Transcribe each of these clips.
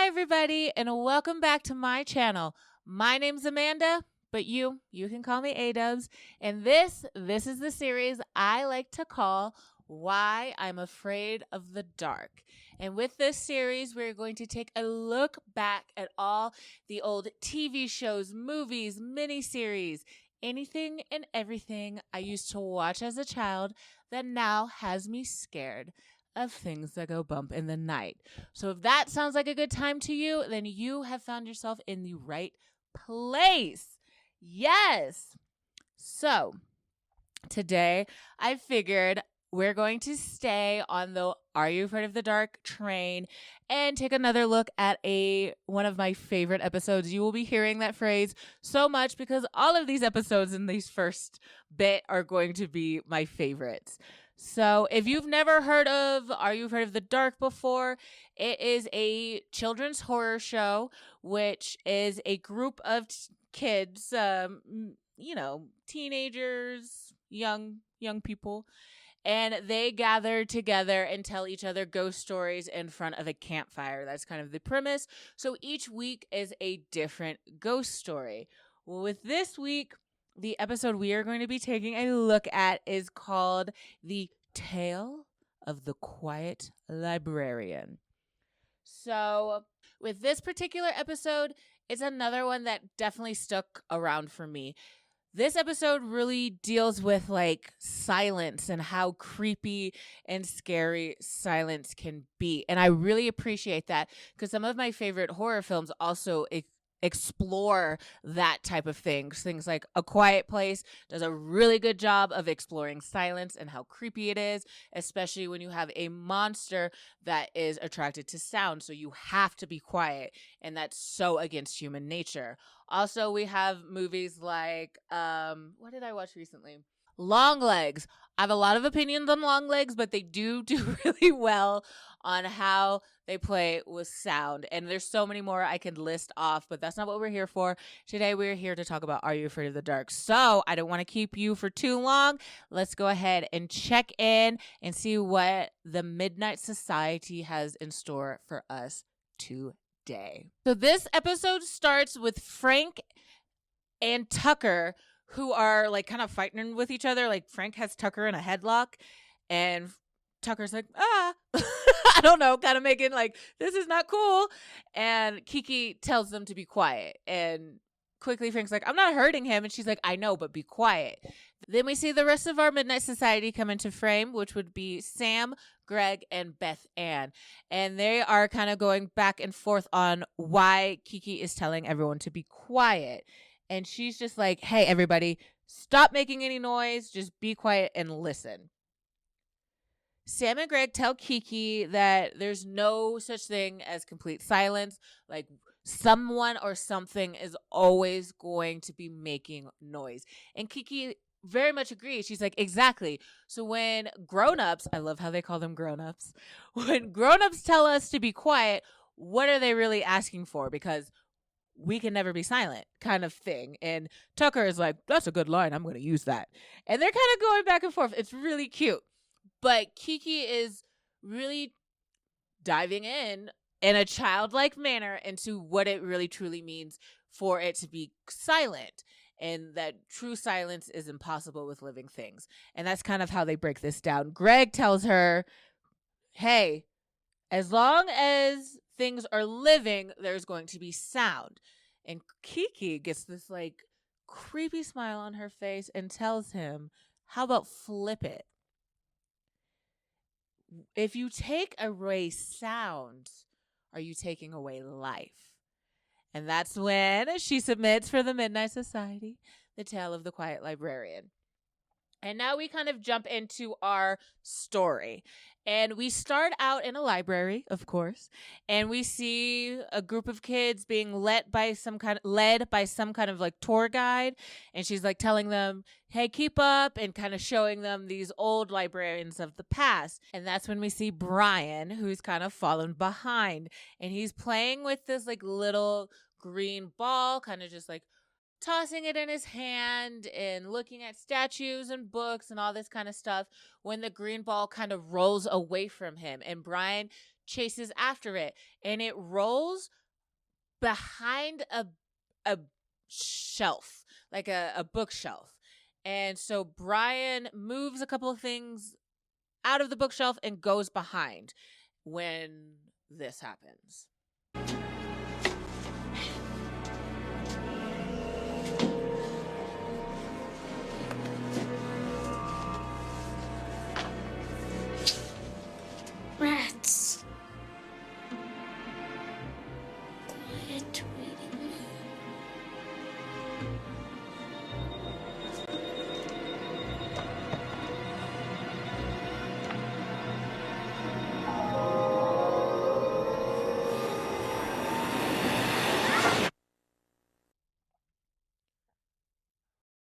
everybody, and welcome back to my channel. My name's Amanda, but you can call me A-Dubs, and this is the series I like to call Why I'm Afraid of the Dark. And with this series, we're going to take a look back at all the old TV shows, movies, miniseries, anything and everything I used to watch as a child that now has me scared of things that go bump in the night. So if that sounds like a good time to you, then you have found yourself in the right place. Yes. So today I figured we're going to stay on the Are You Afraid of the Dark train and take another look at one of my favorite episodes. You will be hearing that phrase so much because all of these episodes in these first bit are going to be my favorites. So if you've never heard of Are You Afraid of the Dark before, it is a children's horror show, which is a group of kids, teenagers, young people, and they gather together and tell each other ghost stories in front of a campfire. That's kind of the premise. So each week is a different ghost story. Well, with this week, the episode we are going to be taking a look at is called The Tale of the Quiet Librarian. So with this particular episode, it's another one that definitely stuck around for me. This episode really deals with silence and how creepy and scary silence can be. And I really appreciate that because some of my favorite horror films also explore that type of things. Things like A Quiet Place does a really good job of exploring silence and how creepy it is, especially when you have a monster that is attracted to sound. So you have to be quiet, and that's so against human nature. Also, we have movies like, what did I watch recently? Longlegs. I have a lot of opinions on Longlegs, but they do really well on how they play with sound. And there's so many more I could list off, but that's not what we're here for. Today, we're here to talk about Are You Afraid of the Dark? So I don't want to keep you for too long. Let's go ahead and check in and see what the Midnight Society has in store for us today. So this episode starts with Frank and Tucker, who are kind of fighting with each other. Frank has Tucker in a headlock, and Tucker's like, I don't know, kind of making this is not cool. And Kiki tells them to be quiet. And quickly Frank's like, I'm not hurting him. And she's like, I know, but be quiet. Then we see the rest of our Midnight Society come into frame, which would be Sam, Greg, and Beth Ann. And they are kind of going back and forth on why Kiki is telling everyone to be quiet. And she's just like, hey, everybody, stop making any noise. Just be quiet and listen. Sam and Greg tell Kiki that there's no such thing as complete silence. Someone or something is always going to be making noise. And Kiki very much agrees. She's like, exactly. So when grown-ups, I love how they call them grown-ups, when grown-ups tell us to be quiet, what are they really asking for? Because we can never be silent kind of thing. And Tucker is like, that's a good line. I'm going to use that. And they're kind of going back and forth. It's really cute. But Kiki is really diving in a childlike manner into what it really truly means for it to be silent. And that true silence is impossible with living things. And that's kind of how they break this down. Greg tells her, hey, as long as things are living, there's going to be sound. And Kiki gets this creepy smile on her face and tells him, how about flip it? If you take away sound, are you taking away life? And that's when she submits for the Midnight Society, The Tale of the Quiet Librarian. And now we kind of jump into our story. And we start out in a library, of course, and we see a group of kids being led by some kind of tour guide. And she's telling them, hey, keep up, and kind of showing them these old librarians of the past. And that's when we see Brian, who's kind of fallen behind. And he's playing with this little green ball, kind of just tossing it in his hand and looking at statues and books and all this kind of stuff when the green ball kind of rolls away from him. And Brian chases after it, and it rolls behind a shelf, like a bookshelf. And so Brian moves a couple of things out of the bookshelf and goes behind when this happens. Rats. Quiet reading.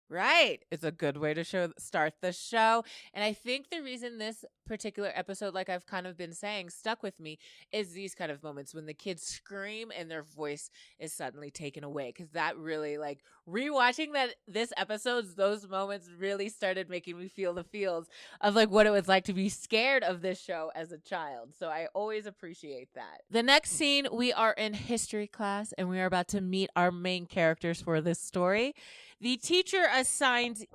Right. It's a good way to start the show. And I think the reason this particular episode, like I've kind of been saying, stuck with me is these kind of moments when the kids scream and their voice is suddenly taken away. Because that really, like, rewatching this episode, those moments really started making me feel the feels of like what it was like to be scared of this show as a child. So I always appreciate that. The next scene, we are in history class and we are about to meet our main characters for this story. The teacher assigns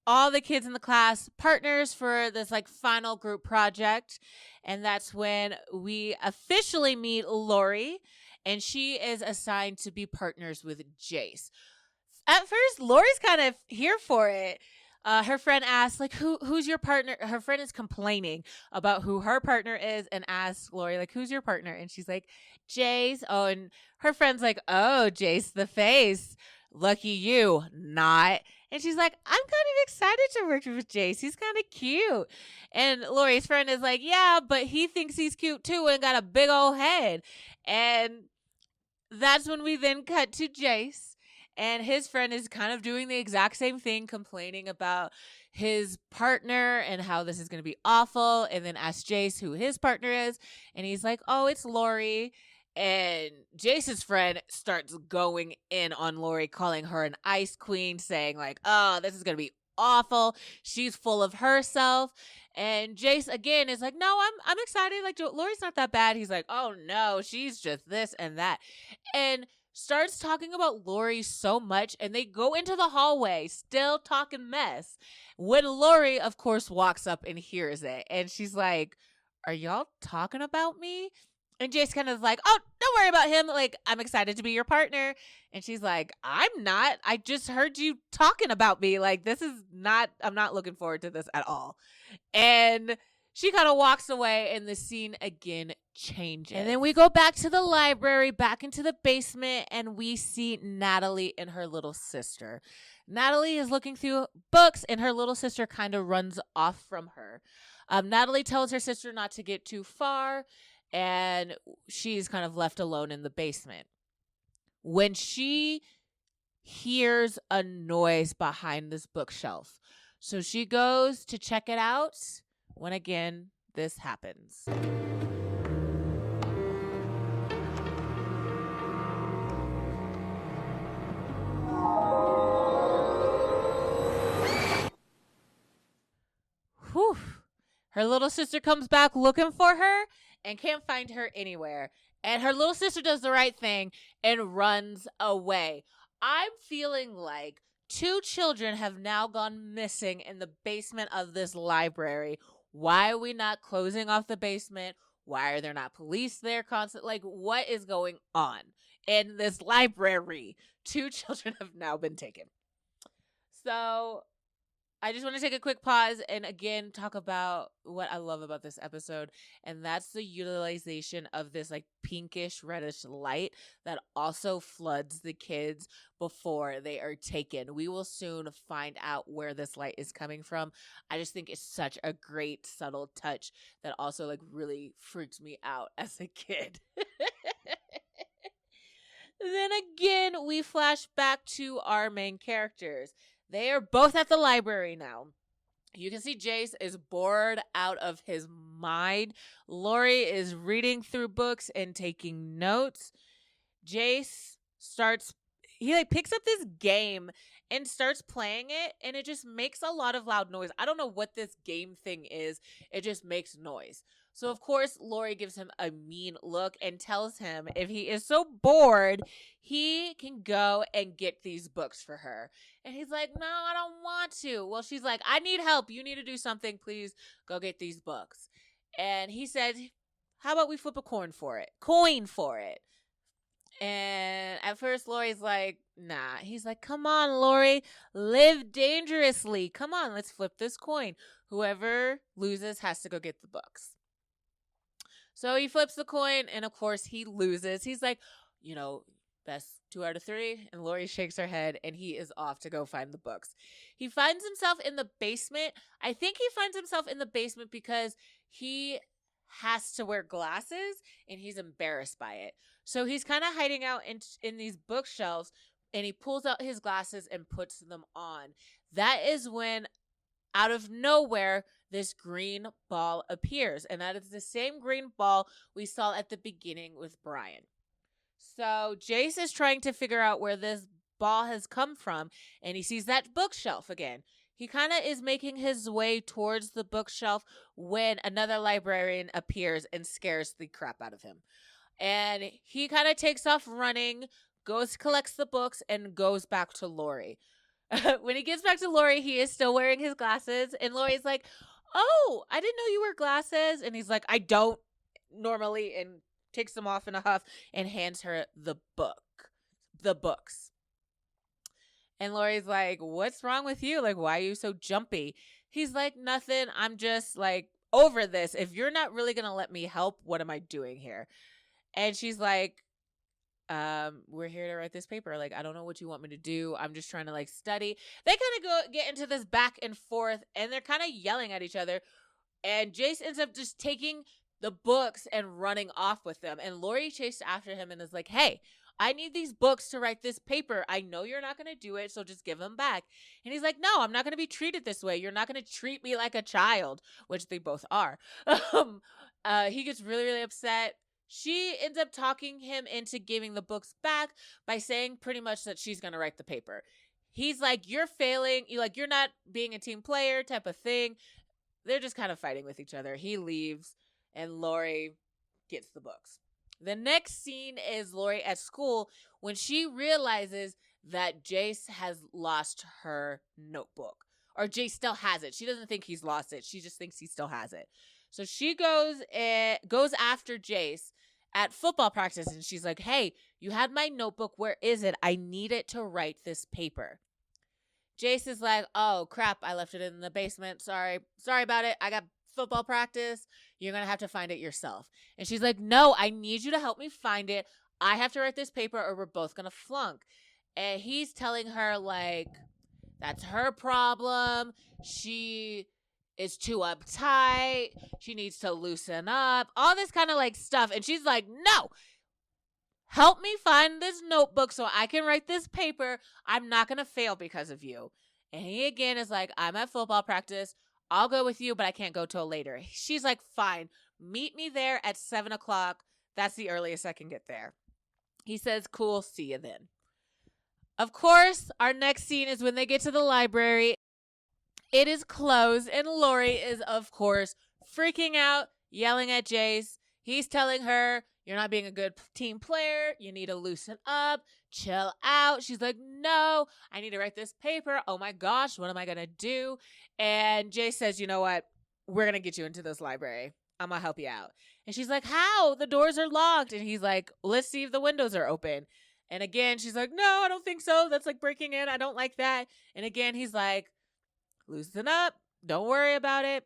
all the kids in the class partners for this like final group project. And that's when we officially meet Lori, and she is assigned to be partners with Jace. At first, Lori's kind of here for it. Her friend asks, like, who's your partner? Her friend is complaining about who her partner is and asks Lori, like, who's your partner? And she's like, Jace. Oh, and her friend's like, oh, Jace the face. Lucky you, not. And she's like, I'm kind of excited to work with Jace. He's kind of cute. And Lori's friend is like, yeah, but he thinks he's cute too and got a big old head. And that's when we then cut to Jace. And his friend is kind of doing the exact same thing, complaining about his partner and how this is going to be awful. And then asks Jace who his partner is. And he's like, oh, it's Lori. And Jace's friend starts going in on Lori, calling her an ice queen, saying like, oh, this is going to be awful. She's full of herself. And Jace again is like, no, I'm excited. Like, Lori's not that bad. He's like, oh no, she's just this and that. And starts talking about Lori so much, and they go into the hallway still talking mess when Lori, of course, walks up and hears it. And she's like, are y'all talking about me? And Jace kind of like, oh, don't worry about him. Like, I'm excited to be your partner. And she's like, I'm not. I just heard you talking about me. Like, I'm not looking forward to this at all. And she kind of walks away, and the scene again changes. And then we go back to the library, back into the basement, and we see Natalie and her little sister. Natalie is looking through books, and her little sister kind of runs off from her. Natalie tells her sister not to get too far, and she's kind of left alone in the basement. When she hears a noise behind this bookshelf, so she goes to check it out when again this happens. Whew. Her little sister comes back looking for her and can't find her anywhere. And her little sister does the right thing and runs away. I'm feeling like 2 children have now gone missing in the basement of this library. Why are we not closing off the basement? Why are there not police there constantly? Like, what is going on in this library? 2 children have now been taken. So I just want to take a quick pause and again talk about what I love about this episode, and that's the utilization of this like pinkish reddish light that also floods the kids before they are taken. We will soon find out where this light is coming from. I just think it's such a great subtle touch that also like really freaks me out as a kid. Then again, we flash back to our main characters. They are both at the library now. You can see Jace is bored out of his mind. Lori is reading through books and taking notes. Jace picks up this game and starts playing it, and it just makes a lot of loud noise. I don't know what this game thing is. It just makes noise. So, of course, Lori gives him a mean look and tells him if he is so bored, he can go and get these books for her. And he's like, no, I don't want to. Well, she's like, I need help. You need to do something. Please go get these books. And he said, how about we flip a coin for it? And at first, Lori's like, nah. He's like, come on, Lori, live dangerously. Come on, let's flip this coin. Whoever loses has to go get the books. So he flips the coin, and of course, he loses. He's like, best 2 out of 3. And Lori shakes her head, and he is off to go find the books. He finds himself in the basement. I think he finds himself in the basement because he has to wear glasses, and he's embarrassed by it. So he's kind of hiding out in these bookshelves, and he pulls out his glasses and puts them on. That is when, out of nowhere, this green ball appears. And that is the same green ball we saw at the beginning with Brian. So Jace is trying to figure out where this ball has come from, and he sees that bookshelf again. He kind of is making his way towards the bookshelf when another librarian appears and scares the crap out of him. And he kind of takes off running, collects the books, and goes back to Lori. When he gets back to Lori, he is still wearing his glasses. And Lori's like, oh, I didn't know you wear glasses. And he's like, I don't normally, and takes them off in a huff and hands her the books. And Lori's like, what's wrong with you? Like, why are you so jumpy? He's like, nothing. I'm just like over this. If you're not really going to let me help, what am I doing here? And she's like, we're here to write this paper. Like, I don't know what you want me to do. I'm just trying to like study. They kind of get into this back and forth, and they're kind of yelling at each other. And Jace ends up just taking the books and running off with them. And Lori chased after him and is like, hey, I need these books to write this paper. I know you're not going to do it, so just give them back. And he's like, no, I'm not going to be treated this way. You're not going to treat me like a child, which they both are. He gets really, really upset. She ends up talking him into giving the books back by saying pretty much that she's going to write the paper. He's like, you're failing. You're not being a team player type of thing. They're just kind of fighting with each other. He leaves, and Lori gets the books. The next scene is Lori at school when she realizes that Jace has lost her notebook. Or Jace still has it. She doesn't think he's lost it. She just thinks he still has it. So she goes after Jace at football practice, and she's like, hey, you had my notebook. Where is it? I need it to write this paper. Jace is like, oh, crap. I left it in the basement. Sorry about it. I got football practice. You're going to have to find it yourself. And she's like, no, I need you to help me find it. I have to write this paper or we're both going to flunk. And he's telling her, like, that's her problem. She is too uptight. She needs to loosen up. All this kind of like stuff. And she's like, no, help me find this notebook so I can write this paper. I'm not going to fail because of you. And he again is like, I'm at football practice. I'll go with you, but I can't go till later. She's like, fine. Meet me there at 7 o'clock. That's the earliest I can get there. He says, cool, see you then. Of course, our next scene is when they get to the library. It is closed, and Lori is, of course, freaking out, yelling at Jace. He's telling her, you're not being a good team player. You need to loosen up, chill out. She's like, no, I need to write this paper. Oh my gosh, what am I going to do? And Jace says, you know what? We're going to get you into this library. I'm going to help you out. And she's like, how? The doors are locked. And he's like, let's see if the windows are open. And again, she's like, no, I don't think so. That's like breaking in. I don't like that. And again, he's like, loosen up. Don't worry about it.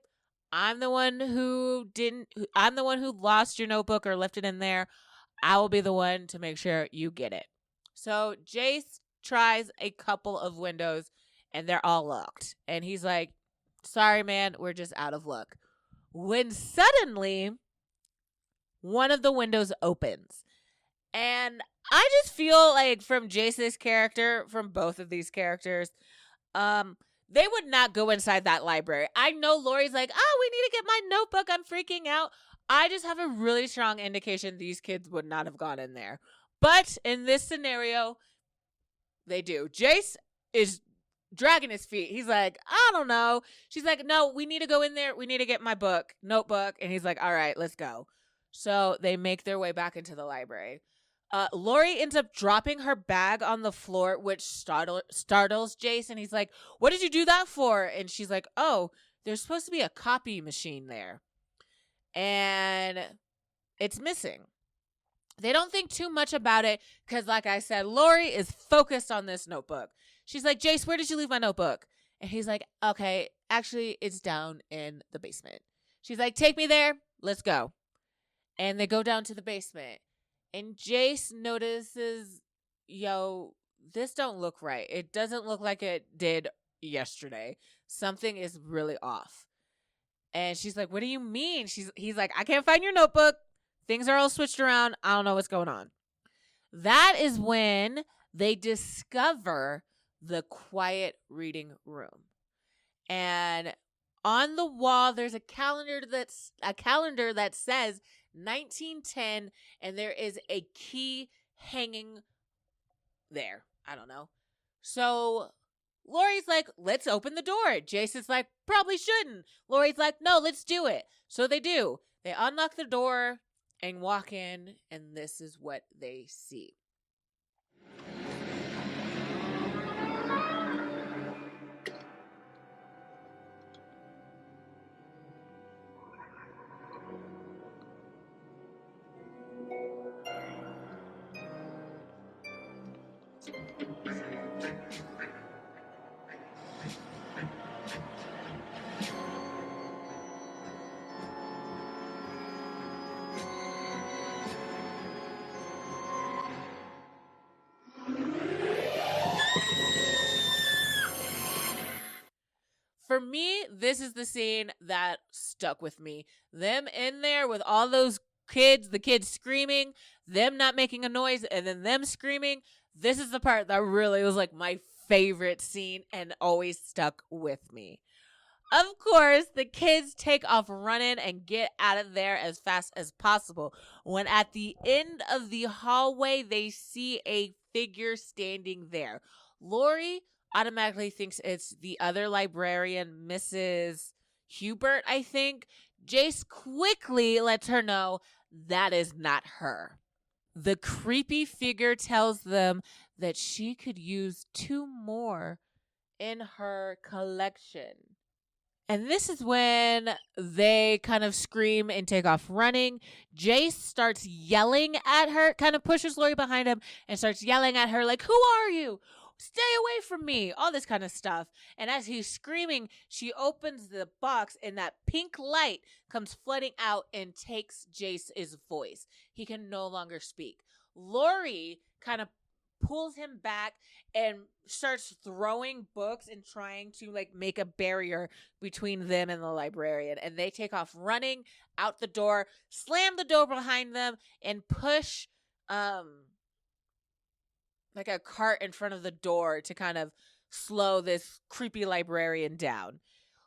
I'm the one who lost your notebook or left it in there. I will be the one to make sure you get it. So Jace tries a couple of windows and they're all locked. And he's like, sorry, man, we're just out of luck. When suddenly one of the windows opens. And I just feel like from Jace's character, from both of these characters, they would not go inside that library. I know Lori's like, oh, we need to get my notebook. I'm freaking out. I just have a really strong indication these kids would not have gone in there. But in this scenario, they do. Jace is dragging his feet. He's like, I don't know. She's like, no, we need to go in there. We need to get my notebook. And he's like, all right, let's go. So they make their way back into the library. Lori ends up dropping her bag on the floor, which startles Jason. He's like, what did you do that for? And she's like, oh, there's supposed to be a copy machine there. And it's missing. They don't think too much about it because, like I said, Lori is focused on this notebook. She's like, Jace, where did you leave my notebook? And he's like, okay, actually, it's down in the basement. She's like, take me there. Let's go. And they go down to the basement. And Jace notices, yo, this don't look right. It doesn't look like it did yesterday. Something is really off. And she's like, what do you mean? He's like, I can't find your notebook. Things are all switched around. I don't know what's going on. That is when they discover the quiet reading room. And on the wall, there's a calendar that says 1910, and there is a key hanging there. I don't know. So Lori's like, let's open the door. Jason's like, probably shouldn't. Lori's like, no, let's do it. So they do. They unlock the door and walk in, and this is what they see. For me, this is the scene that stuck with me. Them in there with all those kids, the kids screaming, them not making a noise, and then them screaming. This is the part that really was like my favorite scene and always stuck with me. Of course, the kids take off running and get out of there as fast as possible. When at the end of the hallway, they see a figure standing there. Lori automatically thinks it's the other librarian, Mrs. Hubert, I think. Jace quickly lets her know that is not her. The creepy figure tells them that she could use 2 more in her collection. And this is when they kind of scream and take off running. Jace starts yelling at her, kind of pushes Lori behind him and starts yelling at her like, who are you? Stay away from me. All this kind of stuff. And as he's screaming, she opens the box and that pink light comes flooding out and takes Jace's voice. He can no longer speak. Lori kind of pulls him back and starts throwing books and trying to like make a barrier between them and the librarian. And they take off running out the door, slam the door behind them, and push like a cart in front of the door to kind of slow this creepy librarian down.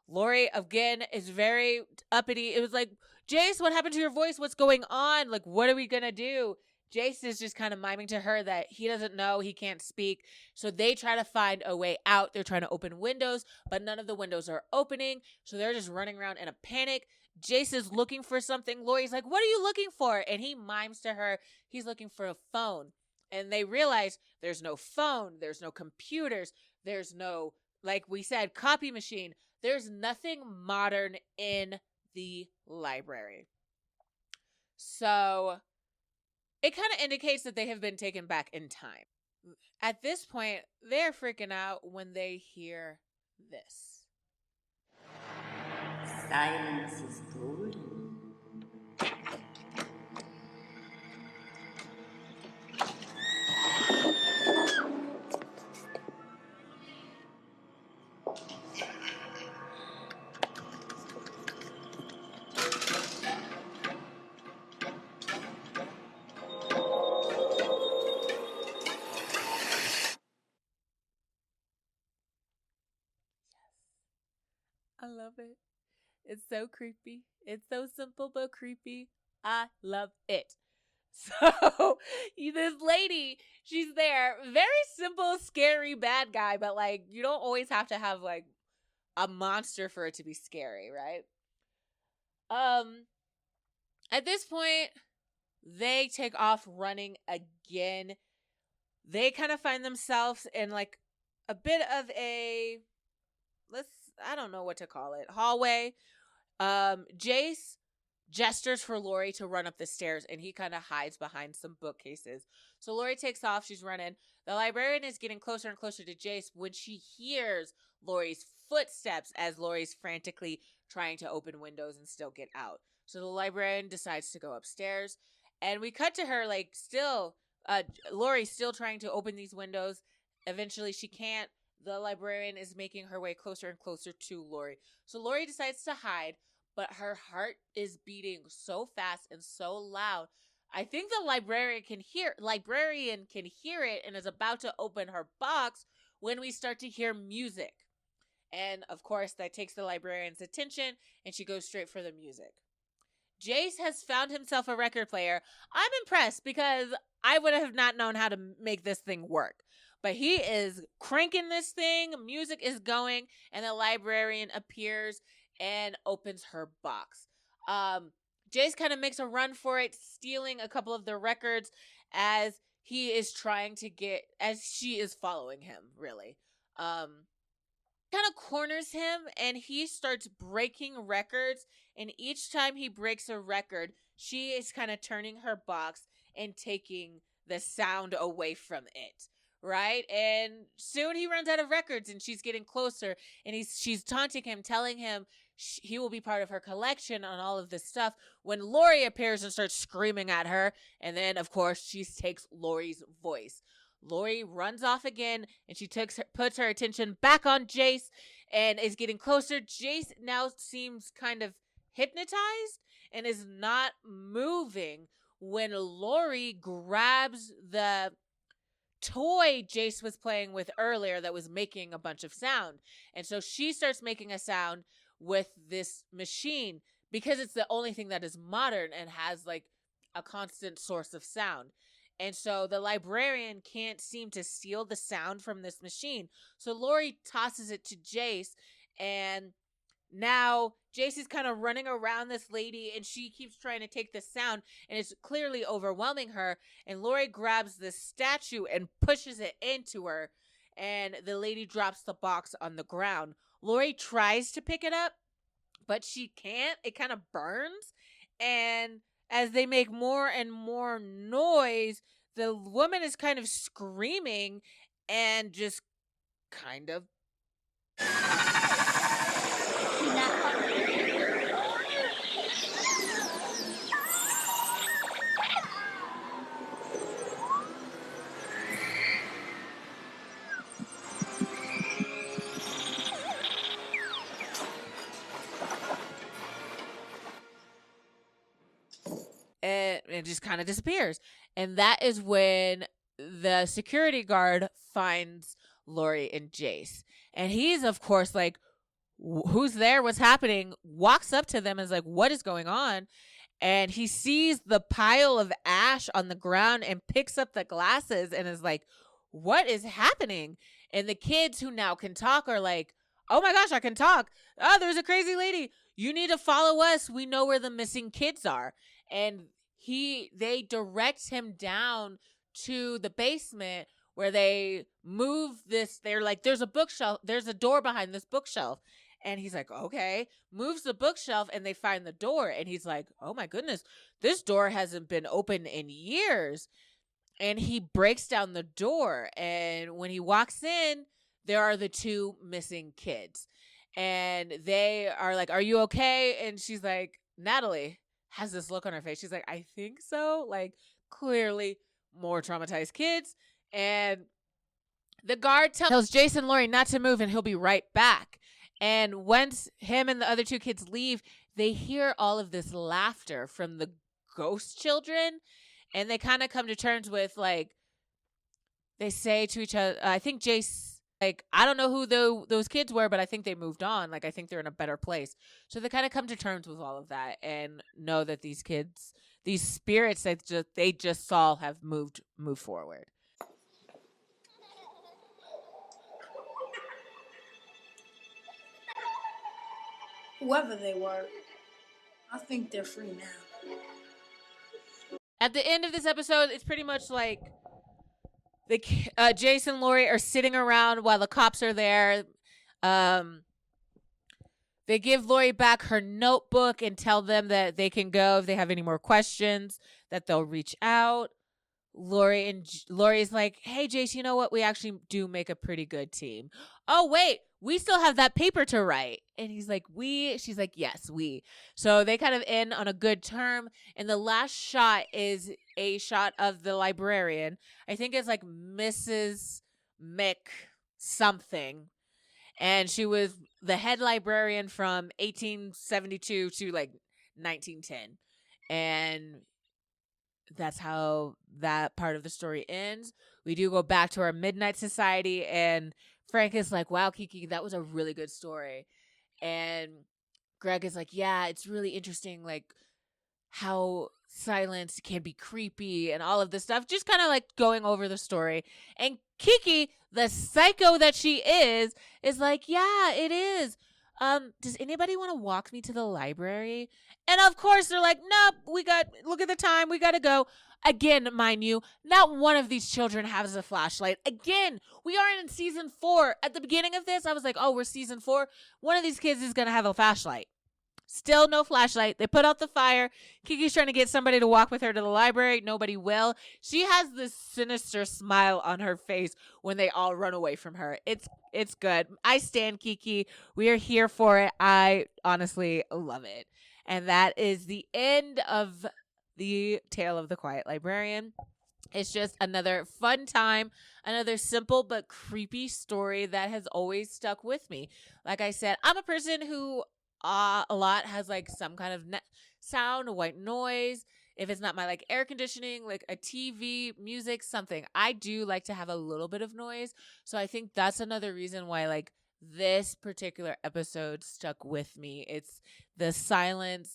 Lori, again, is very uppity. It was like, Jace, what happened to your voice? What's going on? Like, what are we going to do? Jace is just kind of miming to her that he doesn't know, he can't speak. So they try to find a way out. They're trying to open windows, but none of the windows are opening. So they're just running around in a panic. Jace is looking for something. Lori's like, what are you looking for? And he mimes to her, he's looking for a phone. And they realize there's no phone, there's no computers, there's no, like we said, copy machine. There's nothing modern in the library. So it kind of indicates that they have been taken back in time. At this point, they're freaking out when they hear this. Silence is golden. I love it. It's so creepy. It's so simple but creepy. I love it. So this lady, she's there. Very simple, scary, bad guy, but like you don't always have to have like a monster for it to be scary, right? At this point, they take off running again. They kind of find themselves in like a bit of a I don't know what to call it, hallway. Jace gestures for Lori to run up the stairs, and he kind of hides behind some bookcases. So Lori takes off. She's running. The librarian is getting closer and closer to Jace when she hears Lori's footsteps as Lori's frantically trying to open windows and still get out. So the librarian decides to go upstairs, and we cut to her like still, Lori still trying to open these windows. Eventually, she can't. The librarian is making her way closer and closer to Lori. So Lori decides to hide, but her heart is beating so fast and so loud. I think the librarian can hear it and is about to open her box when we start to hear music. And of course, that takes the librarian's attention, and she goes straight for the music. Jace has found himself a record player. I'm impressed because I would have not known how to make this thing work. But he is cranking this thing, music is going, and the librarian appears and opens her box. Jace kind of makes a run for it, stealing a couple of the records as he is as she is following him, really. Kind of corners him, and he starts breaking records, and each time he breaks a record, she is kind of turning her box and taking the sound away from it. Right? And soon he runs out of records, and she's getting closer, and she's taunting him, telling him he will be part of her collection on all of this stuff, when Lori appears and starts screaming at her. And then, of course, she takes Lori's voice. Lori runs off again, and she puts her attention back on Jace and is getting closer. Jace now seems kind of hypnotized and is not moving when Lori grabs the toy Jace was playing with earlier that was making a bunch of sound. And so she starts making a sound with this machine because it's the only thing that is modern and has like a constant source of sound. And so the librarian can't seem to steal the sound from this machine. So Lori tosses it to Jace, and now Jace is kind of running around this lady, and she keeps trying to take the sound, and it's clearly overwhelming her. And Lori grabs the statue and pushes it into her, and the lady drops the box on the ground. Lori tries to pick it up, but she can't. It kind of burns, and as they make more and more noise, the woman is kind of screaming and just kind of it just kind of disappears. And that is when the security guard finds Lori and Jace. And he's, of course, like, who's there? What's happening? Walks up to them and is like, what is going on? And he sees the pile of ash on the ground and picks up the glasses and is like, what is happening? And the kids who now can talk are like, oh my gosh, I can talk. Oh, there's a crazy lady. You need to follow us. We know where the missing kids are. And they direct him down to the basement where they move this. They're like, there's a bookshelf. There's a door behind this bookshelf. And he's like, okay, moves the bookshelf, and they find the door. And he's like, oh my goodness, this door hasn't been open in years. And he breaks down the door. And when he walks in, there are the two missing kids. And they are like, are you okay? And she's like, Natalie has this look on her face. She's like, I think so. Like, clearly more traumatized kids. And the guard tells Jace and Lori not to move, and he'll be right back. And once him and the other two kids leave, they hear all of this laughter from the ghost children. And they kind of come to terms with, like, they say to each other, I think Jace, like, I don't know who those kids were, but I think they moved on. Like, I think they're in a better place. So they kind of come to terms with all of that and know that these kids, these spirits that they just saw have moved forward. whoever they were. I think they're free now. At the end of this episode, it's pretty much like Jace and Lori are sitting around while the cops are there. They give Lori back her notebook and tell them that they can go if they have any more questions, that they'll reach out. Lori's like, hey, Jace, you know what? We actually do make a pretty good team. Oh, wait, we still have that paper to write. And he's like, we? She's like, yes, we. So they kind of end on a good term. And the last shot is a shot of the librarian. I think it's like Mrs. Mick something. And she was the head librarian from 1872 to like 1910. And that's how that part of the story ends. We do go back to our Midnight Society, and Frank is like, wow, Kiki, that was a really good story. And Greg is like, yeah, it's really interesting, like how silence can be creepy and all of this stuff, just kind of like going over the story. And Kiki, the psycho that she is like, yeah, it is. Does anybody want to walk me to the library? And of course they're like, nope, look at the time, we gotta go. Again, mind you, not one of these children has a flashlight. Again, we are in season 4. At the beginning of this, I was like, oh, we're season 4. One of these kids is gonna have a flashlight. Still no flashlight. They put out the fire. Kiki's trying to get somebody to walk with her to the library. Nobody will. She has this sinister smile on her face when they all run away from her. It's good. I stand Kiki. We are here for it. I honestly love it. And that is the end of the Tale of the Quiet Librarian. It's just another fun time, another simple but creepy story that has always stuck with me. Like I said, I'm a person who a lot has like some kind of sound, white noise. If it's not my like air conditioning, like a TV, music, something, I do like to have a little bit of noise. So I think that's another reason why like this particular episode stuck with me. It's the silent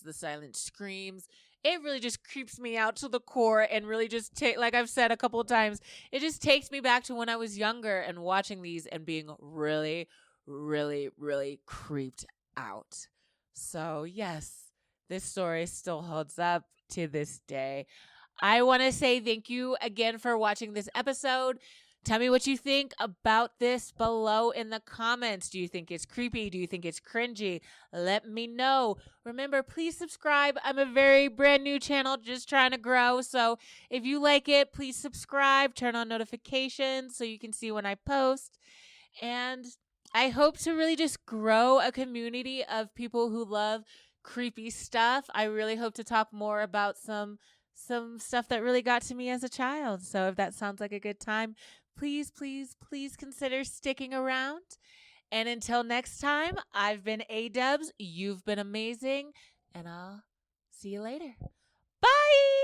screams. It really just creeps me out to the core and really just like I've said a couple of times, it just takes me back to when I was younger and watching these and being really, really, really creeped out. So yes, this story still holds up to this day. I want to say thank you again for watching this episode. Tell me what you think about this below in the comments. Do you think it's creepy? Do you think it's cringy? Let me know. Remember, please subscribe. I'm a very brand new channel, just trying to grow. So if you like it, please subscribe. Turn on notifications so you can see when I post. And I hope to really just grow a community of people who love creepy stuff. I really hope to talk more about some stuff that really got to me as a child. So if that sounds like a good time, please, please, please consider sticking around. And until next time, I've been A-Dubs. You've been amazing. And I'll see you later. Bye!